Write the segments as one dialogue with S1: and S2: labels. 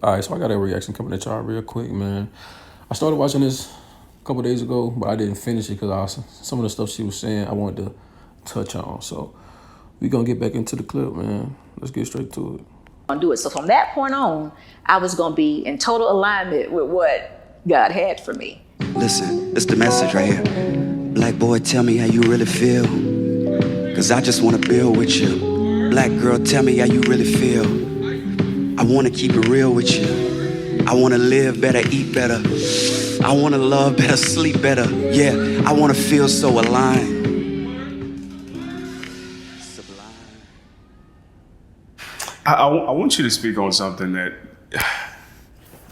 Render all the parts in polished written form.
S1: All right, so I got a reaction coming at y'all real quick, man. I started watching this a couple days ago, but I didn't finish it because some of the stuff she was saying I wanted to touch on. So we gonna get back into the clip, man. Let's get straight to it.
S2: Do it. So from that point on, I was going to be in total alignment with what God had for me.
S3: Listen, it's the message right here. Black boy, tell me how you really feel. Cause I just wanna build with you. Black girl, tell me how you really feel. I wanna keep it real with you. I wanna live better, eat better. I wanna love better, sleep better. Yeah, I wanna feel so aligned.
S4: I want you to speak on something that,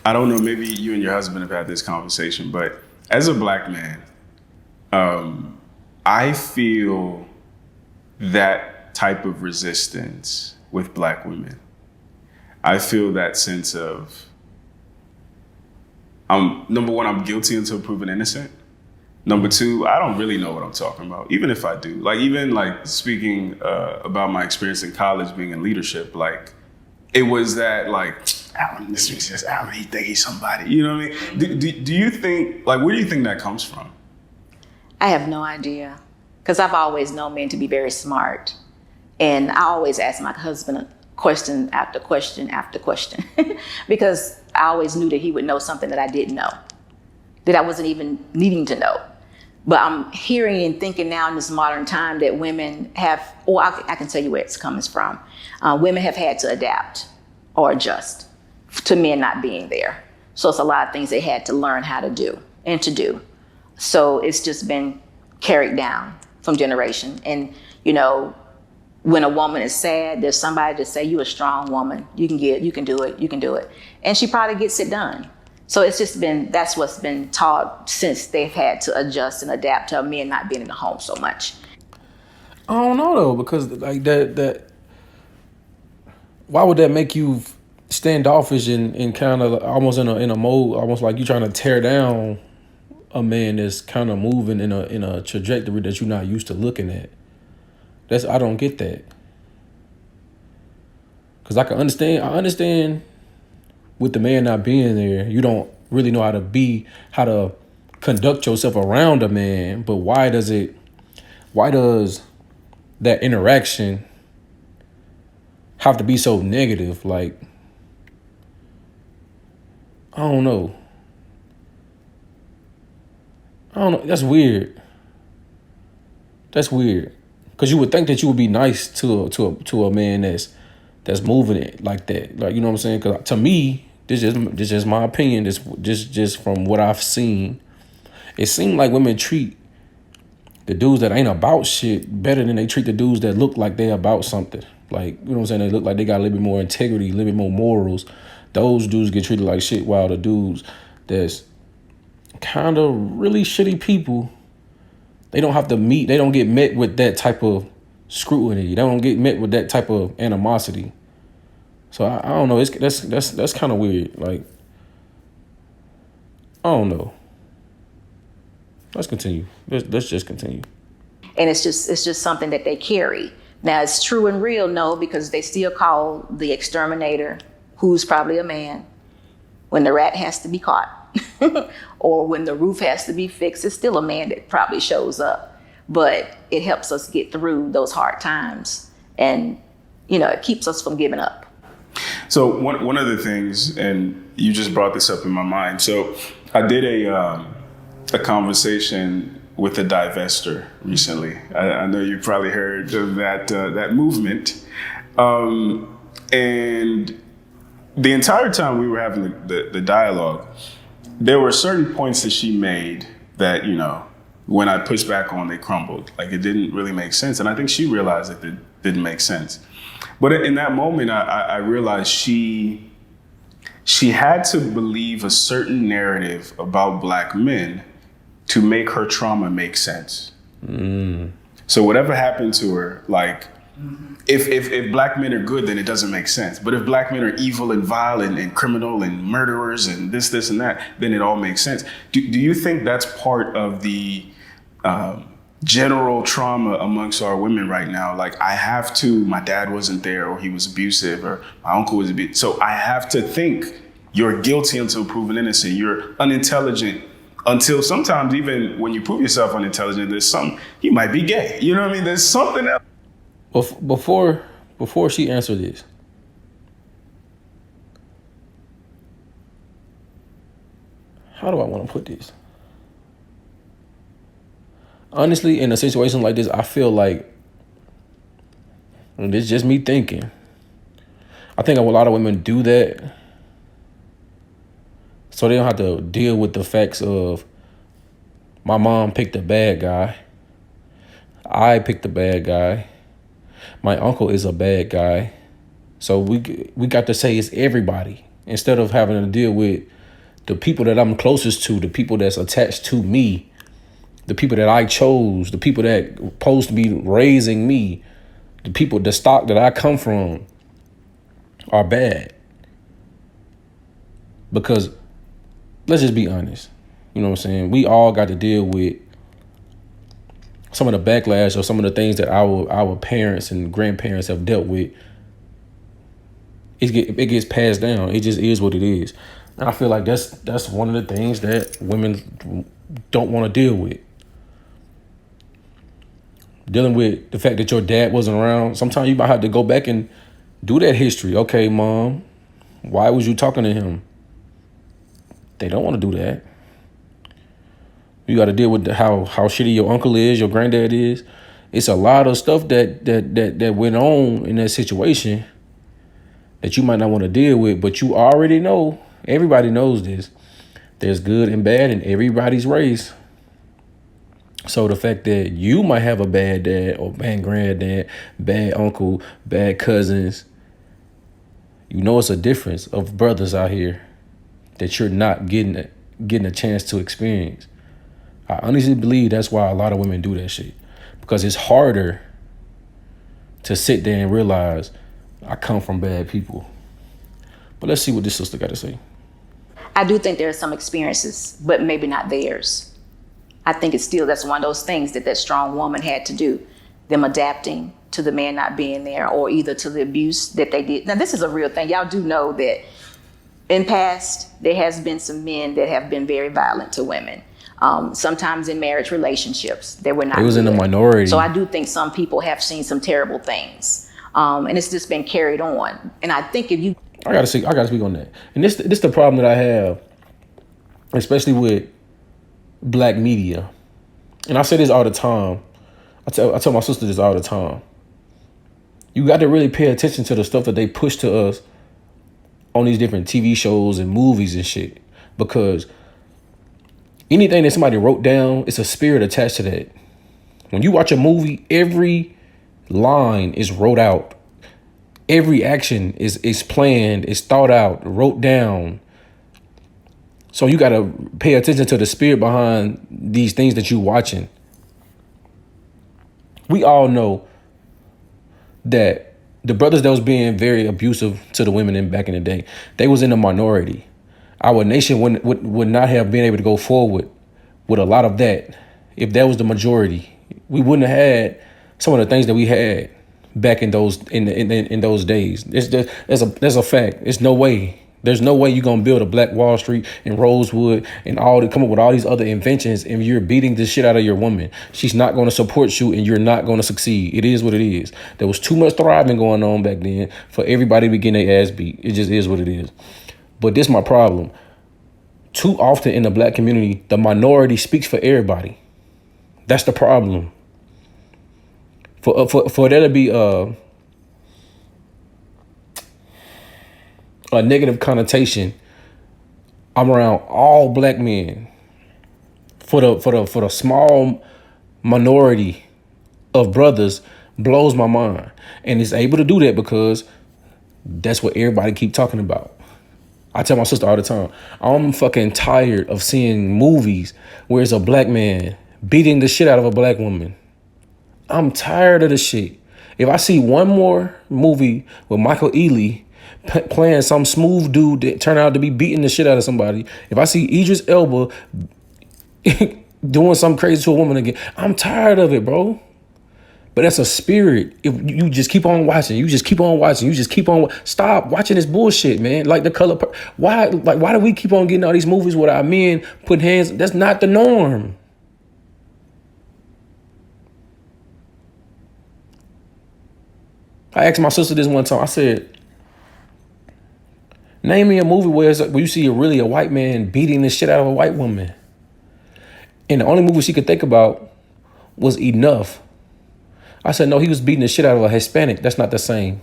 S4: I don't know, maybe you and your husband have had this conversation, but as a black man, I feel that type of resistance with black women. I feel that sense of, number one, I'm guilty until proven innocent. Number two, I don't really know what I'm talking about, even if I do. Like, even like speaking about my experience in college being in leadership, like, it was that, like, Alan, this is just Alan, he think he's somebody. You know what I mean? Do you think, like, where do you think that comes from?
S2: I have no idea. Because I've always known men to be very smart. And I always ask my husband question after question after question. Because I always knew that he would know something that I didn't know, that I wasn't even needing to know. But I'm hearing and thinking now in this modern time that women have, or I can tell you where it's coming from. Women have had to adapt or adjust to men not being there. So it's a lot of things they had to learn how to do and to do. So it's just been carried down from generation. And, you know, when a woman is sad, there's somebody to say, you're a strong woman. You can do it. And she probably gets it done. So it's just been, that's what's been taught since they've had to adjust and adapt to men not being in the home so much.
S1: I don't know though, because like that why would that make you standoffish and kind of almost in a mode, almost like you're trying to tear down a man that's kind of moving in a trajectory that you're not used to looking at? I don't get that. Because I understand with the man not being there, you don't really know how to conduct yourself around a man. But why does that interaction have to be so negative? Like, I don't know. That's weird. Because you would think that you would be nice to a man that's moving it like that. Like, you know what I'm saying? Because to me, this is just my opinion. This just from what I've seen. It seemed like women treat the dudes that ain't about shit better than they treat the dudes that look like they about something. Like, you know what I'm saying? They look like they got a little bit more integrity, a little bit more morals. Those dudes get treated like shit, while the dudes that's kind of really shitty people, they don't get met with that type of scrutiny. They don't get met with that type of animosity. So I don't know. That's kind of weird. Like, I don't know. Let's continue. Let's just continue.
S2: And it's just something that they carry. Now, it's true and real, no, because they still call the exterminator, who's probably a man, when the rat has to be caught or when the roof has to be fixed, it's still a man that probably shows up. But it helps us get through those hard times, and, you know, it keeps us from giving up.
S4: So one of the things, and you just brought this up in my mind. So I did a conversation with a divester recently. I know you've probably heard of that movement. And the entire time we were having the dialogue, there were certain points that she made that, you know, when I pushed back on, they crumbled. Like, it didn't really make sense. And I think she realized that it didn't make sense. But in that moment, I realized she had to believe a certain narrative about black men to make her trauma make sense. So whatever happened to her, like, if black men are good, then it doesn't make sense. But if black men are evil and vile and criminal and murderers and this and that, then it all makes sense. Do you think that's part of the general trauma amongst our women right now? Like, my dad wasn't there, or he was abusive, or my uncle was abusive. So I have to think You're guilty until proven innocent. You're unintelligent until sometimes even when you prove yourself unintelligent, there's some, you might be gay. You know what I mean? There's something else.
S1: Before she answered this, how do I want to put this? Honestly, in a situation like this, I feel like, and it's just me thinking, I think a lot of women do that so they don't have to deal with the facts of my mom picked a bad guy, I picked a bad guy, my uncle is a bad guy. So we got to say it's everybody instead of having to deal with the people that I'm closest to, the people that's attached to me, the people that I chose, the people that supposed to be raising me, the people, the stock that I come from are bad. Because let's just be honest. You know what I'm saying? We all got to deal with some of the backlash or some of the things that our parents and grandparents have dealt with. It gets passed down. It just is what it is. And I feel like that's one of the things that women don't want to deal with. Dealing with the fact that your dad wasn't around. Sometimes you might have to go back and do that history. Okay, mom, why was you talking to him? They don't want to do that. You got to deal with how shitty your uncle is, your granddad is. It's a lot of stuff that went on in that situation that you might not want to deal with, but you already know. Everybody knows this. There's good and bad in everybody's race. So the fact that you might have a bad dad or bad granddad, bad uncle, bad cousins, you know it's a difference of brothers out here that you're not getting a chance to experience. I honestly believe that's why a lot of women do that shit. Because it's harder to sit there and realize I come from bad people. But let's see what this sister got to say.
S2: I do think there are some experiences, but maybe not theirs. I think that's one of those things that strong woman had to do, them adapting to the man not being there or either to the abuse that they did. Now, this is a real thing. Y'all do know that in past, there has been some men that have been very violent to women. Sometimes in marriage relationships, they were not.
S1: It was in the minority.
S2: So I do think some people have seen some terrible things, and it's just been carried on. And I think if you,
S1: I gotta speak on that. And this the problem that I have, especially with black media. And I say this all the time. I tell my sister this all the time. You got to really pay attention to the stuff that they push to us on these different TV shows and movies and shit. Because anything that somebody wrote down, it's a spirit attached to that. When you watch a movie, every line is wrote out. Every action is planned, is thought out, wrote down. So you got to pay attention to the spirit behind these things that you're watching. We all know that the brothers that was being very abusive to the women back in the day, they was in the minority. Our nation would not have been able to go forward with a lot of that if that was the majority. We wouldn't have had some of the things that we had back in those in those days. There's a fact. There's no way you're gonna build a Black Wall Street and Rosewood and come up with all these other inventions and you're beating the shit out of your woman. She's not gonna support you and you're not gonna succeed. It is what it is. There was too much thriving going on back then for everybody to be getting their ass beat. It just is what it is. But this is my problem. Too often in the black community, the minority speaks for everybody. That's the problem. For there to be a negative connotation, I'm around all black men. For the small minority of brothers blows my mind, and it's able to do that because that's what everybody keep talking about. I tell my sister all the time, I'm fucking tired of seeing movies where it's a black man beating the shit out of a black woman. I'm tired of the shit. If I see one more movie with Michael Ealy playing some smooth dude that turned out to be beating the shit out of somebody, if I see Idris Elba doing something crazy to a woman again, I'm tired of it, bro. But that's a spirit. If you just keep on watching, you just keep on watching, you just keep on. Stop watching this bullshit, man. Like the color. Why do we keep on getting all these movies with our men putting hands? That's not the norm. I asked my sister this one time. I said, name me a movie where you see a white man beating the shit out of a white woman. And the only movie she could think about was Enough. I said, no, he was beating the shit out of a Hispanic. That's not the same.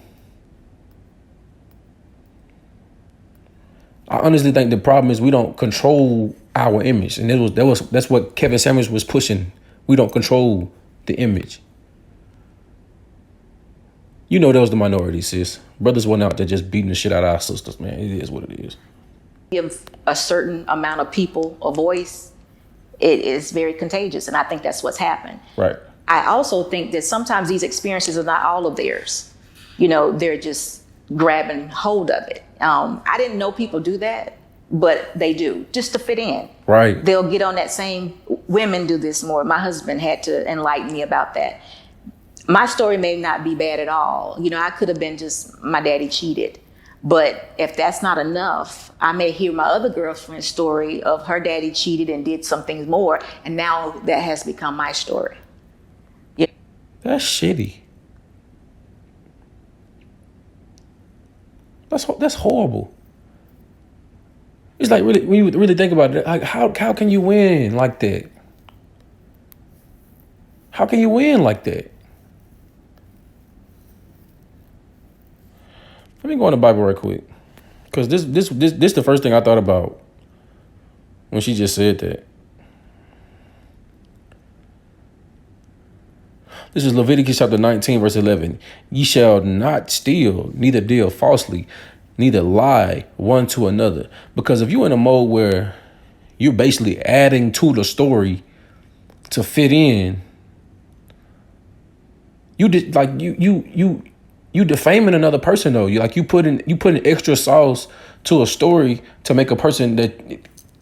S1: I honestly think the problem is we don't control our image. And that's what Kevin Samuels was pushing. We don't control the image. You know, that was the minority, sis. Brothers weren't out there just beating the shit out of our sisters, man. It is what it is.
S2: Give a certain amount of people a voice, it is very contagious. And I think that's what's happened.
S1: Right.
S2: I also think that sometimes these experiences are not all of theirs. You know, they're just grabbing hold of it. I didn't know people do that, but they do, just to fit in.
S1: Right.
S2: They'll get on that same, women do this more. My husband had to enlighten me about that. My story may not be bad at all. You know, I could have been just, my daddy cheated. But if that's not enough, I may hear my other girlfriend's story of her daddy cheated and did some things more. And now that has become my story. Yeah.
S1: That's shitty. That's horrible. It's like, really, when you really think about it, like how can you win like that? How can you win like that? Let me go on the Bible right quick, because this the first thing I thought about when she just said that. This is Leviticus chapter 19, verse 11. Ye shall not steal, neither deal falsely, neither lie one to another. Because if you're in a mode where you're basically adding to the story to fit in, you defaming another person though. You putting extra sauce to a story to make a person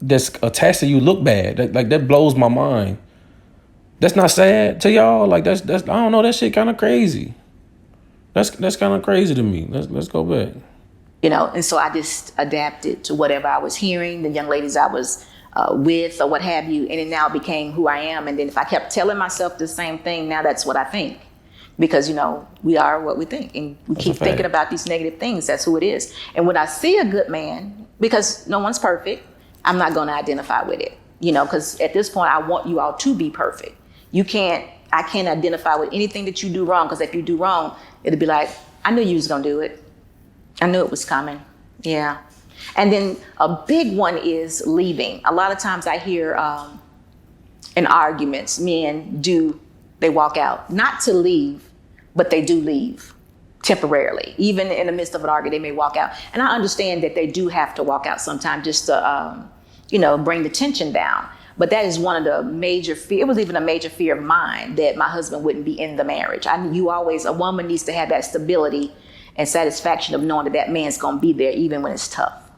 S1: that's attached to you look bad. That blows my mind. That's not sad to y'all. Like that's I don't know. That shit kind of crazy. That's kind of crazy to me. Let's go back.
S2: You know, and so I just adapted to whatever I was hearing, the young ladies I was with or what have you, and it now became who I am. And then if I kept telling myself the same thing, now that's what I think. Because, you know, we are what we think, and we keep thinking about these negative things. That's who it is. And when I see a good man, because no one's perfect, I'm not going to identify with it, you know, because at this point, I want you all to be perfect. I can't identify with anything that you do wrong, because if you do wrong, it'll be like, I knew you was going to do it. I knew it was coming. Yeah. And then a big one is leaving. A lot of times I hear in arguments, they walk out, not to leave, but they do leave temporarily. Even in the midst of an argument, they may walk out. And I understand that they do have to walk out sometimes just to, bring the tension down. But that is one of the major fear. It was even a major fear of mine that my husband wouldn't be in the marriage. A woman needs to have that stability and satisfaction of knowing that man's going to be there even when it's tough.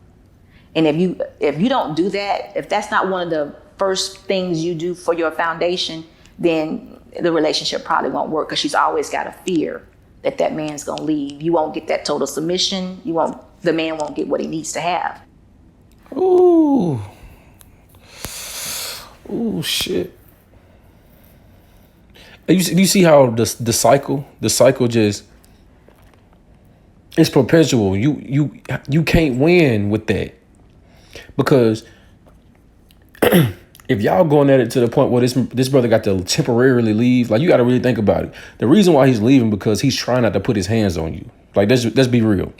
S2: And if you don't do that, if that's not one of the first things you do for your foundation, then the relationship probably won't work, because she's always got a fear that man's going to leave. You won't get that total submission. The man won't get what he needs to have.
S1: Ooh, shit. You see how the cycle just, it's perpetual. You can't win with that, because if y'all going at it to the point where this brother got to temporarily leave, like, you got to really think about it. The reason why he's leaving, because he's trying not to put his hands on you. Like, let's be real.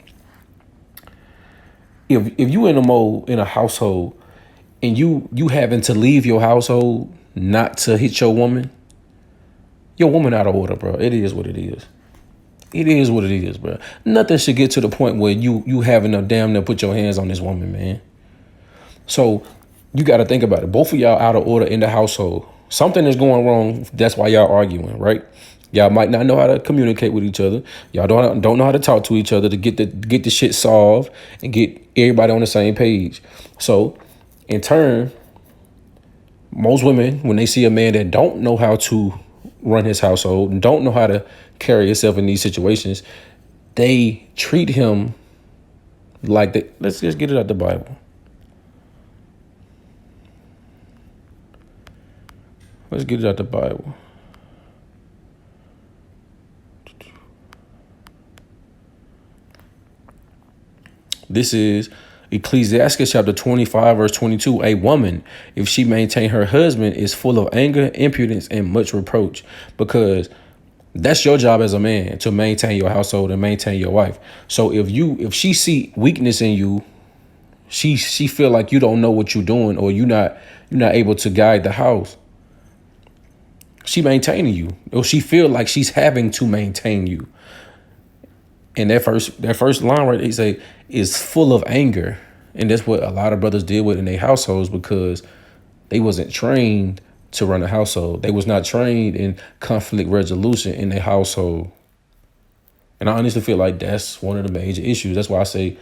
S1: If you in a household and you having to leave your household not to hit your woman out of order, bro. It is what it is. It is what it is, bro. Nothing should get to the point where you having to damn near put your hands on this woman, man. So you got to think about it. Both of y'all out of order in the household. Something is going wrong. That's why y'all arguing, right? Y'all might not know how to communicate with each other. Y'all don't know how to talk to each other to get the shit solved and get everybody on the same page. So, in turn, most women, when they see a man that don't know how to run his household and don't know how to carry himself in these situations, they treat him like they. Let's just get it out the Bible. Let's get it out the Bible. This is Ecclesiastes chapter 25, verse 22. A woman, if she maintain her husband, is full of anger, impudence, and much reproach. Because that's your job as a man, to maintain your household and maintain your wife. So if she see weakness in you, she feel like you don't know what you're doing, or you're not able to guide the house. She maintaining you, or she feel like she's having to maintain you. And that first line right, he say, is full of anger. And that's what a lot of brothers deal with in their households, because they wasn't trained to run a household. They was not trained in conflict resolution in their household. And I honestly feel like that's one of the major issues. That's why I say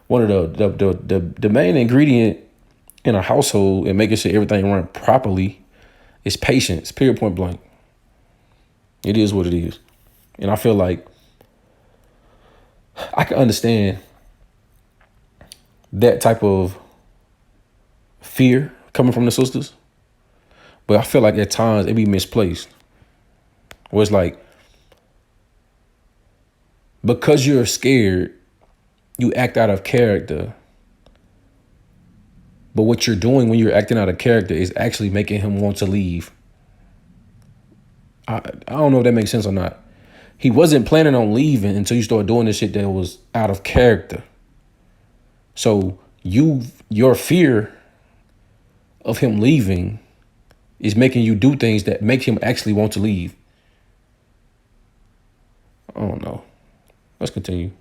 S1: one of the main ingredient in a household and making sure everything run properly is patience, period, point blank. It is what it is. And I feel like I can understand that type of fear coming from the sisters, but I feel like at times it be misplaced. Where it's like, because you're scared, you act out of character. But what you're doing when you're acting out of character is actually making him want to leave. I don't know if that makes sense or not. He wasn't planning on leaving until you start doing this shit that was out of character. So your fear of him leaving is making you do things that make him actually want to leave. I don't know. Let's continue.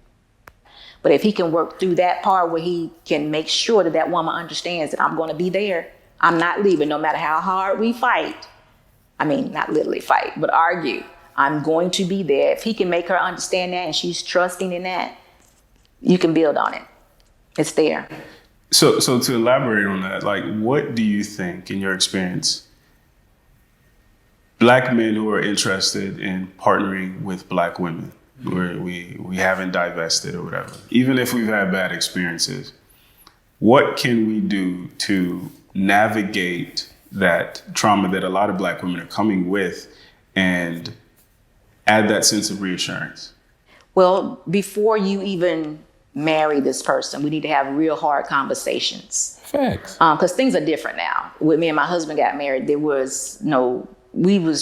S2: But if he can work through that part where he can make sure that that woman understands that I'm going to be there, I'm not leaving no matter how hard we fight. I mean, not literally fight, but argue. I'm going to be there. If he can make her understand that and she's trusting in that, you can build on it. It's there.
S4: So to elaborate on that, like, what do you think, in your experience, Black men who are interested in partnering with Black women, where we haven't divested or whatever, even if we've had bad experiences, what can we do to navigate that trauma that a lot of Black women are coming with and add that sense of reassurance?
S2: Well, before you even marry this person, we need to have real hard conversations.
S1: Facts.
S2: Because things are different now. When me and my husband got married, we was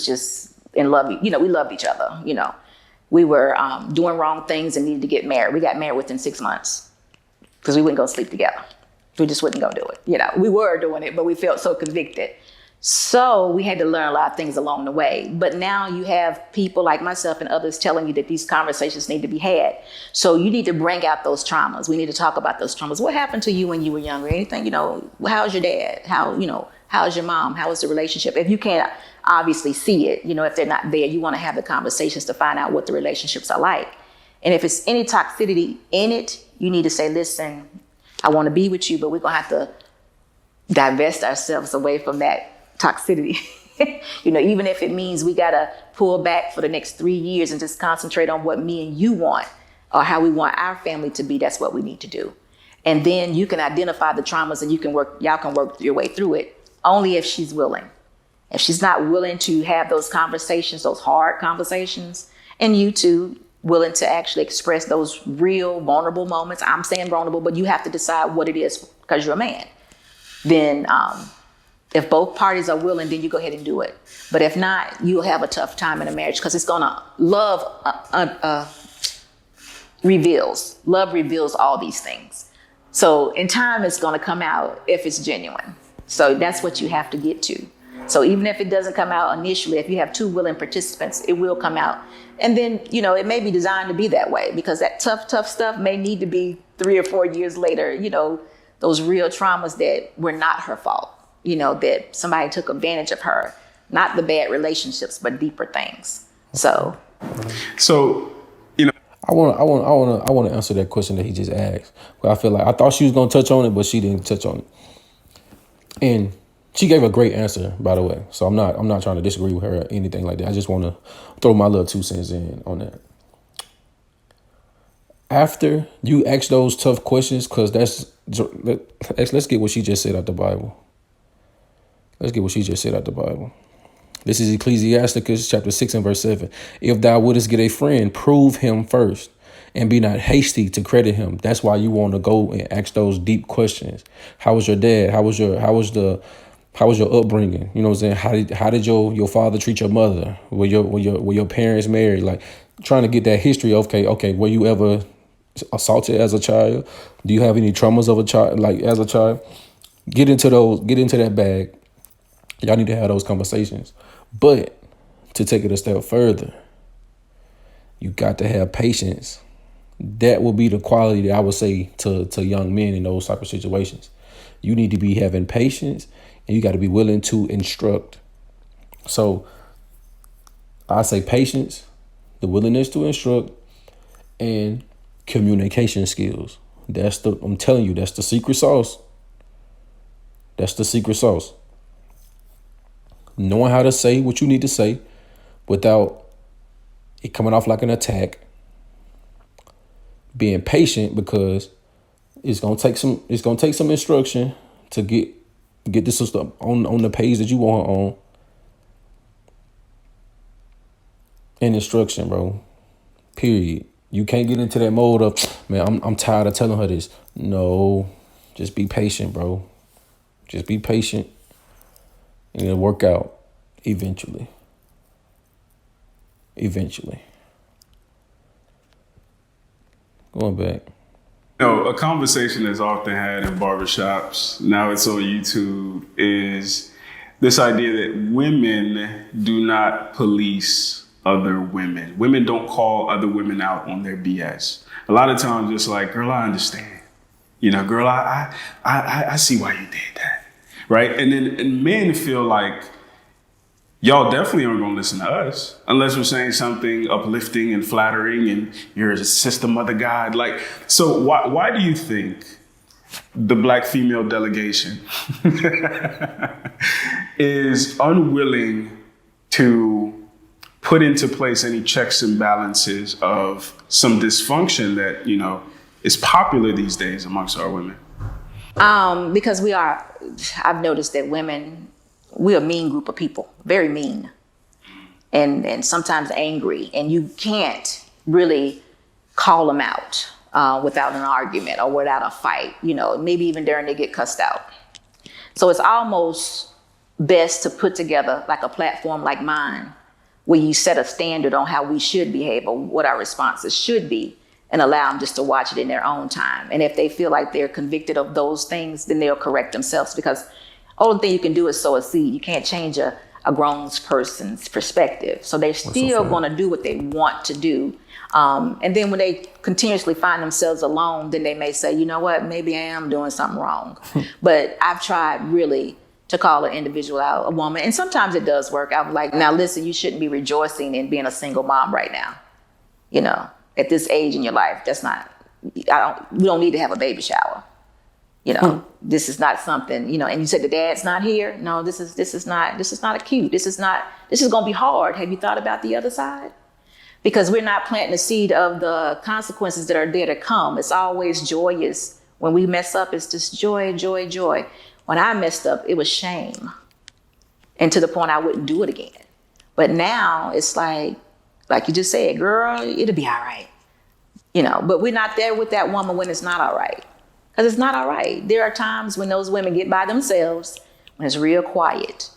S2: just in love. We loved each other. We were doing wrong things and needed to get married. We got married within 6 months because we wouldn't go sleep together. We just wouldn't go do it. We were doing it, but we felt so convicted. So we had to learn a lot of things along the way. But now you have people like myself and others telling you that these conversations need to be had. So you need to bring out those traumas. We need to talk about those traumas. What happened to you when you were younger? Anything, how's your dad? How's your mom? How was the relationship? If you can't obviously see it, if they're not there, you want to have the conversations to find out what the relationships are like. And if it's any toxicity in it, you need to say, listen, I want to be with you, but we're going to have to divest ourselves away from that toxicity. Even if it means we got to pull back for the next 3 years and just concentrate on what me and you want or how we want our family to be, that's what we need to do. And then you can identify the traumas and y'all can work your way through it, only if she's willing. If she's not willing to have those conversations, those hard conversations, and you two willing to actually express those real vulnerable moments, I'm saying vulnerable, but you have to decide what it is because you're a man. Then if both parties are willing, then you go ahead and do it. But if not, you'll have a tough time in a marriage because it's love reveals all these things. So in time, it's going to come out if it's genuine. So that's what you have to get to. So even if it doesn't come out initially, if you have two willing participants, it will come out. And then, it may be designed to be that way because that tough stuff may need to be 3 or 4 years later, those real traumas that were not her fault, that somebody took advantage of her, not the bad relationships, but deeper things. So,
S1: I want to answer that question that he just asked. But I feel like I thought she was going to touch on it, but she didn't touch on it. And She gave a great answer, by the way. So I'm not trying to disagree with her or anything like that. I just want to throw my little 2 cents in on that. After you ask those tough questions, because let's get what she just said out the Bible. Let's get what she just said out the Bible. This is Ecclesiasticus chapter 6 and verse 7. If thou wouldest get a friend, prove him first, and be not hasty to credit him. That's why you want to go and ask those deep questions. How was your dad? How was your upbringing? You know what I'm saying? How did your father treat your mother? Were your parents married? Like, trying to get that history. Okay, were you ever assaulted as a child? Do you have any traumas of a child, like as a child? Get into that bag. Y'all need to have those conversations. But to take it a step further, you got to have patience. That will be the quality that I would say to young men in those type of situations. You need to be having patience, and you got to be willing to instruct. So I say patience, the willingness to instruct, and communication skills. I'm telling you, that's the secret sauce. That's the secret sauce. Knowing how to say what you need to say without it coming off like an attack. Being patient, because it's gonna take some instruction to get this system on the page that you want her on. And instruction, bro. Period. You can't get into that mode of, man, I'm tired of telling her this. No, just be patient, bro. Just be patient. And it'll work out eventually. Going back.
S4: You know, a conversation that's often had in barbershops, now it's on YouTube, is this idea that women do not police other women. Women don't call other women out on their BS. A lot of times it's like, girl, I understand. You know, girl, I see why you did that. Right? And men feel like, y'all definitely aren't going to listen to us unless we're saying something uplifting and flattering and you're a sister, mother, God. Like, so why do you think the black female delegation is unwilling to put into place any checks and balances of some dysfunction that, you know, is popular these days amongst our women?
S2: Because I've noticed that women, we're a mean group of people, very mean, and sometimes angry, and you can't really call them out without an argument or without a fight, you know, maybe even during they get cussed out. So it's almost best to put together like a platform like mine, where you set a standard on how we should behave or what our responses should be, and allow them just to watch it in their own time. And if they feel like they're convicted of those things, then they'll correct themselves, because only thing you can do is sow a seed. You can't change a grown person's perspective. So they're still going to do what they want to do. And then when they continuously find themselves alone, then they may say, you know what, maybe I am doing something wrong. But I've tried really to call an individual out, a woman. And sometimes it does work. I'm like, now listen, you shouldn't be rejoicing in being a single mom right now. You know, at this age in your life, we don't need to have a baby shower. You know, this is not something, you know, and you said the dad's not here. No, this is not acute. This is going to be hard. Have you thought about the other side? Because we're not planting the seed of the consequences that are there to come. It's always joyous. When we mess up, it's just joy, joy, joy. When I messed up, it was shame. And to the point I wouldn't do it again. But now it's like you just said, girl, it'll be all right. You know, but we're not there with that woman when it's not all right. Because it's not all right. There are times when those women get by themselves, when it's real quiet,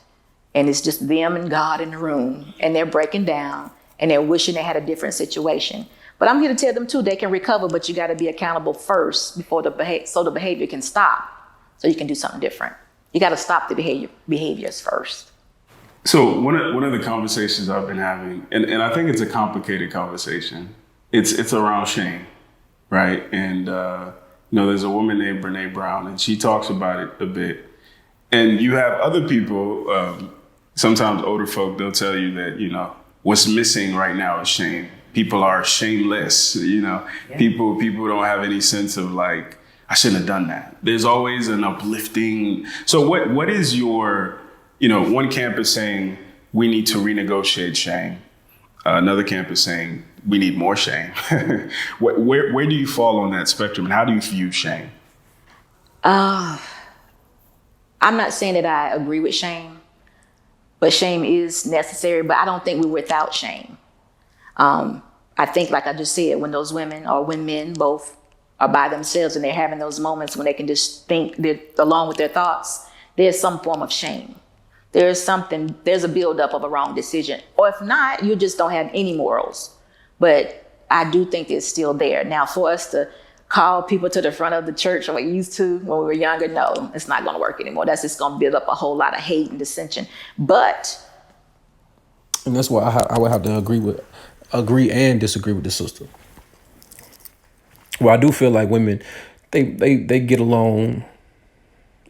S2: and it's just them and God in the room, and they're breaking down, and they're wishing they had a different situation. But I'm here to tell them too, they can recover, but you got to be accountable first before the behavior can stop, so you can do something different. You got to stop the behaviors first.
S4: So one of the conversations I've been having, and I think it's a complicated conversation. It's around shame, right? And you know, there's a woman named Brene Brown, and she talks about it a bit. And you have other people, sometimes older folk, they'll tell you that, you know, what's missing right now is shame. People are shameless, you know. Yeah. People don't have any sense of like I shouldn't have done that. There's always an uplifting. So what is your, one camp is saying we need to renegotiate shame. Another camp is saying we need more shame. where do you fall on that spectrum, and how do you view shame?
S2: I'm not saying that I agree with shame, but shame is necessary, but I don't think we're without shame. I think, like I just said, when those women or when men both are by themselves and they're having those moments when they can just think along with their thoughts, there's some form of shame. There's a buildup of a wrong decision. Or if not, you just don't have any morals. But I do think it's still there. Now, for us to call people to the front of the church like we used to when we were younger, no, it's not going to work anymore. That's just going to build up a whole lot of hate and dissension.
S1: And that's why I would have to agree and disagree with the sister. Well, I do feel like women, they get along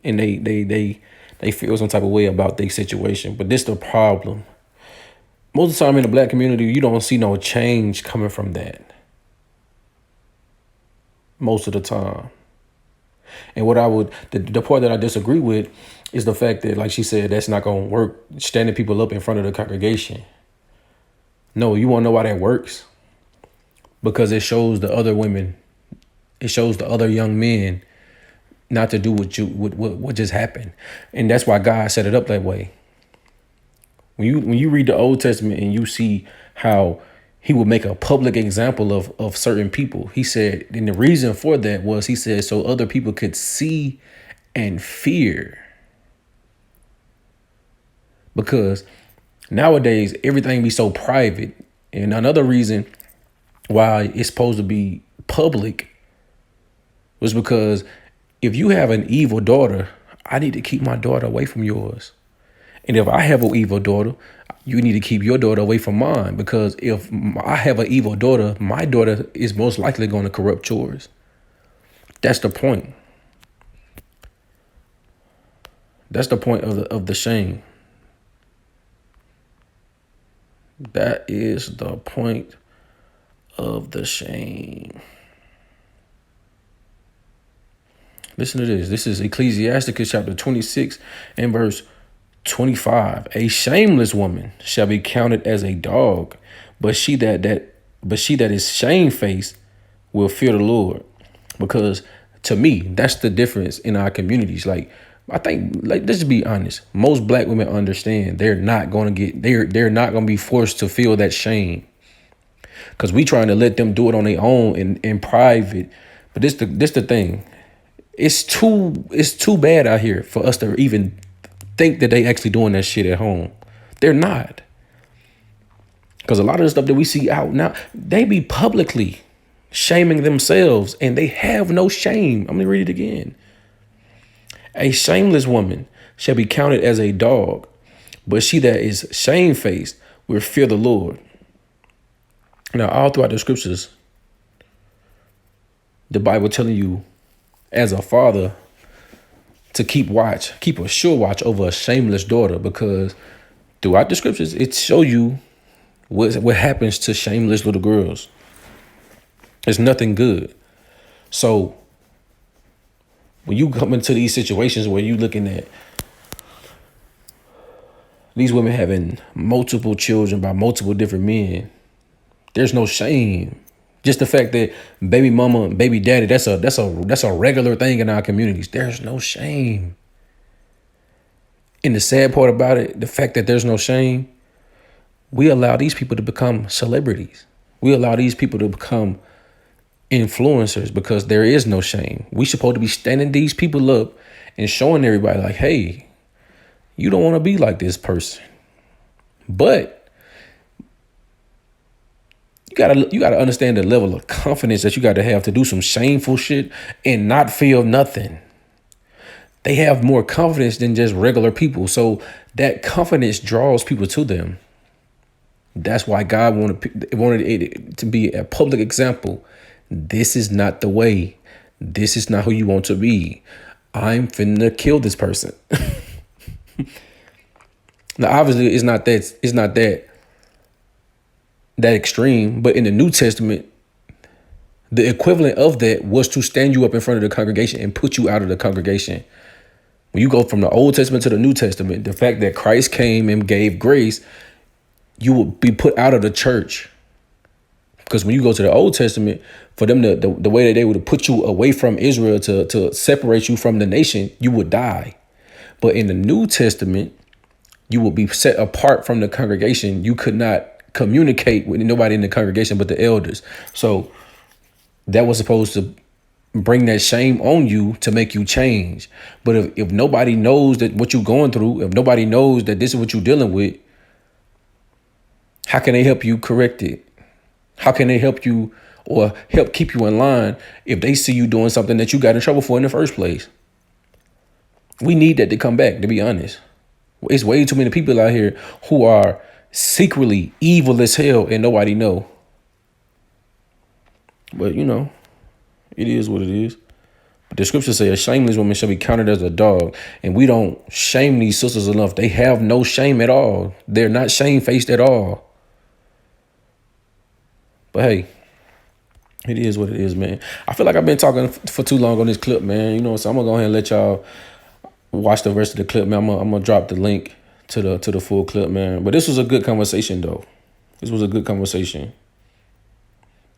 S1: and they feel some type of way about their situation. But this the problem. Most of the time in the black community, you don't see no change coming from that. Most of the time. And what the part that I disagree with is the fact that, like she said, that's not going to work, standing people up in front of the congregation. No, you want to know why that works? Because it shows the other women, it shows the other young men not to do what just happened. And that's why God set it up that way. When you read the Old Testament and you see how he would make a public example of certain people, he said, and the reason for that was, he said, so other people could see and fear. Because nowadays, everything be so private. And another reason why it's supposed to be public was because if you have an evil daughter, I need to keep my daughter away from yours. And if I have an evil daughter, you need to keep your daughter away from mine. Because if I have an evil daughter, my daughter is most likely going to corrupt yours. That's the point. That's the point of the shame. That is the point of the shame. Listen to this. This is Ecclesiasticus chapter 26 and verse 25. A shameless woman shall be counted as a dog, but she that is shamefaced will fear the Lord. Because to me, that's the difference in our communities. Like, I think, like, let's just be honest. Most black women understand they're not going to be forced to feel that shame. Because we trying to let them do it on their own in private. But this the thing. It's too bad out here for us to even think that they actually doing that shit at home. They're not. Because a lot of the stuff that we see out now, they be publicly shaming themselves and they have no shame. I'm going to read it again. A shameless woman shall be counted as a dog, but she that is shamefaced will fear the Lord. Now, all throughout the scriptures, the Bible telling you as a father to keep a sure watch over a shameless daughter, because throughout the scriptures, it show you what happens to shameless little girls. It's nothing good. So when you come into these situations where you looking at these women having multiple children by multiple different men, there's no shame. Just the fact that baby mama, baby daddy, that's a regular thing in our communities. There's no shame. And the sad part about it, the fact that there's no shame, we allow these people to become celebrities. We allow these people to become influencers because there is no shame. We supposed to be standing these people up and showing everybody like, hey, you don't want to be like this person. But you gotta understand the level of confidence that you got to have do some shameful shit and not feel nothing. They have more confidence than just regular people. So that confidence draws people to them. That's why God wanted it to be a public example. This is not the way. This is not who you want to be. I'm finna kill this person. Now, obviously, it's not that extreme, but in the New Testament, The equivalent of that was to stand you up in front of the congregation and put you out of the congregation. When you go from the Old Testament to the New Testament, the fact that Christ came and gave grace, you will be put out of the church. Because when you go to the Old Testament, for them to, the way that they would put you away from Israel to separate you from the nation, you would die. But in the New Testament, you will be set apart from the congregation. You could not communicate with nobody in the congregation but the elders. So that was supposed to bring that shame on you to make you change. But if nobody knows that what you're going through, if nobody knows that this is what you're dealing with, how can they help you correct it? How can they help you or help keep you in line if they see you doing something that you got in trouble for in the first place? We need that to come back, to be honest. It's way too many people out here who are secretly evil as hell and nobody know. But, you know, it is what it is. But the scriptures say a shameless woman shall be counted as a dog. And we don't shame these sisters enough. They have no shame at all. They're not shamefaced at all. But hey, it is what it is, man. I feel like I've been talking for too long on this clip, man. You know, so I'm gonna go ahead and let y'all watch the rest of the clip, man. I'm gonna drop the link to the full clip, man. But this was a good conversation, though. This was a good conversation.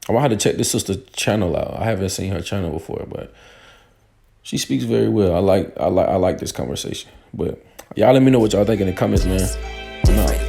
S1: I'm gonna have to check this sister's channel out. I haven't seen her channel before, but she speaks very well. I like this conversation. But y'all let me know what y'all think in the comments, man. I'm out.